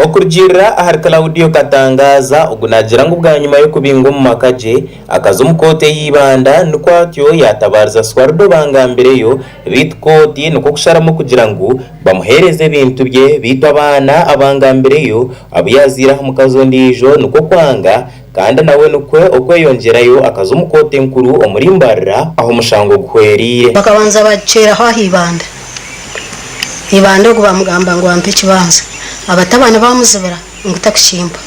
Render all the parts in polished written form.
Okurjira ahari Claudio Katangaza ugunagira ngo bwa nyuma yo kubinga mu makaje akazumukote yibanda nukwatyo yatabariza Swardo bangambireyo bitkoti nuko kusharamo kugira ngo bamuhereze bintu bye bito abana abangambireyo abuyazira mu kazondijo nuko kwanga kandi nawe nukwe okweyongerayo akazumukote nkuru omurimbarra aho mushango guhweriye bakabanza bacera hahibanda ibando ngo bamugamba ngo ampe kibanza abatabana bamuzobera ngo takushimba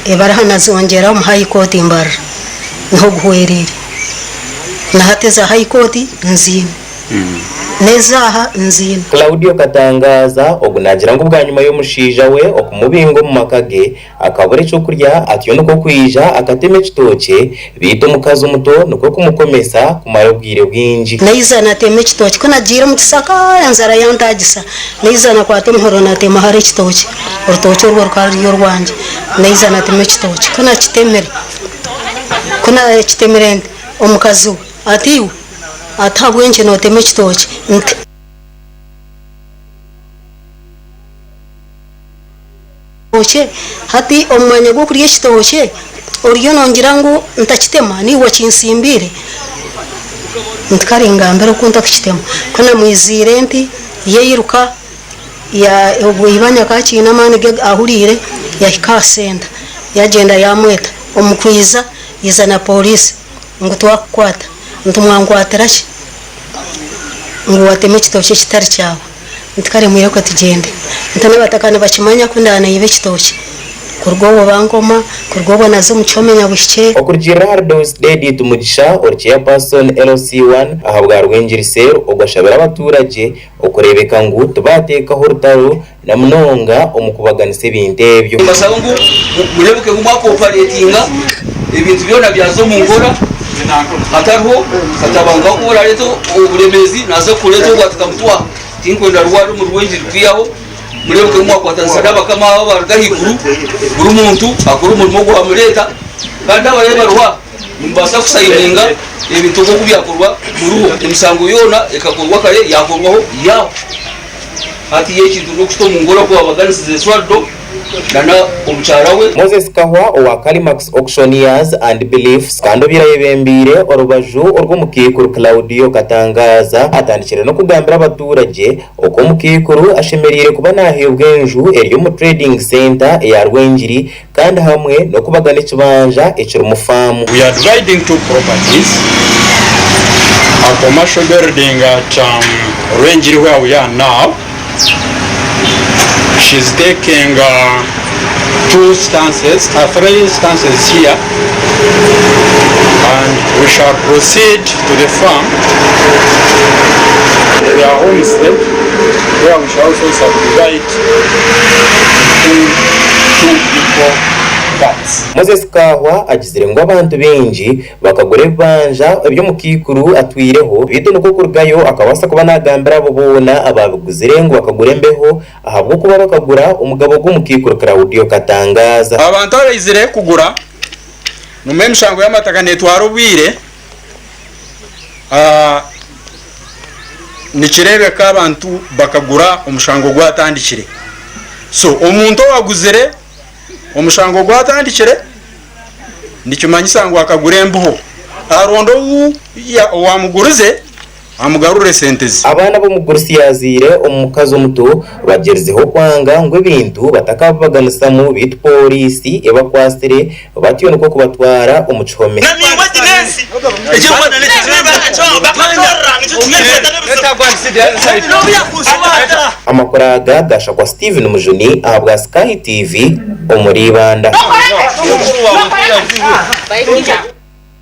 ebara zonjera mu high court imbarra niho guhwerere nahateza high court nzina nezaha nzina. Claudio Katangaza ogunagira ngo bwa nyuma yo mushija we okumubingo mu makage akabure cyo kurya atiyo nuko kwija akateme kitoke bito mukazo muto nuko kumukomesa kumarobwire bwinji nayizana teme kitoke ko nagira mu kisaka yanzara yandagisa nayizana kwa temhoro na tema hari kitoke urutoke rwo rwari yo rwanje nayizana teme kitoke ko na kitemere ko na kitemere omukazo atiyo atabwenje no teme kitoke oche hati omwanya gwo kuriye kitoke oriyo nongira ngo ntakitema ni wakinsimbire ntkaringa mbere ko ntakitema kana mwizire nti yeyiruka ya obuyibanya kachina mani ahurire ya hikasenda yagenda yamweta omukwiza yizana police ngo twakwata ntumwangwatirashi ngo wateme kitoke kitari cyawe ntikare muye ko tugende ntane batakana bakimanya kundana yibe kitoke kurgobo bangoma kurgobo nazo mucomenya bushye okurjira Hardos Dedi tumugisha orchiya person LC1 ahabwa rwengirise ogashabira abaturage okurebeka ngo tubateka hortaro na munonga omukubaganise bintebyo basaba ngo murebuke ngo makoparatinga ibintu byona byazo mu ngora atariho katabanga kubura leto uburemezi nazo kuleto gwatukamutwa tinkwenda rwaro mu rwengi rwiyaho murebuke mu kwatanzana bakama baragahiguru buri muntu akuru umurimo gwa mureta kandi abayeba rwa mbasa kusayininga ibintu byo kubyakorwa muruho imisango yona ekakorwa kare yakorwaho yaho hati yekintu no kusto mu ngoro ko abaganisize Swardo nana umucharawe Moses Kahwa wa Kalimax Auctioneers and Beliefs kandi birayebembire orubaju orw'umukikuru Claudio Katangaza atandikira no kugambira abaturage uko mukikuru ashemerire kuba nahebwe enju eryo mu trading center ya Rwengiri kandi hamwe no kubagana ikibanja ekiri mu farm. We are dividing two properties, a commercial building at Rwengiri where we are now. She's taking three stances here, and we shall proceed to the farm, their homestead, where we shall also subdivide between two equal parts. Moses Kahwa agizire ngo abantu benji bakagore banja ibyo mukikuru atwireho bito nuko kurgayo akabasa kuba nagambira abo bona ababuguzire ngo bakagure mbeho ahabwo kuba bakagura umugabo gw'umukikuru Claudio Katangaza abantu barayizire kugura mu memshango y'amataka netwarubire nikirebeka abantu bakagura umushango gwatandikire so umuntu waguzire umushango gwatandikire ndikimanyisa ngo akagure mbuho arondo ya wamugurize amugarure sentezi abana bo mugurusi yazire omukazo muto bagerezeho kwanga ngo ibintu batakabaganisa mu bit police ebakwasire batiyo nuko kubatwara umuchome amakoraga gasha kwa Steven Mujuni ahabwa Sky TV omuribanda.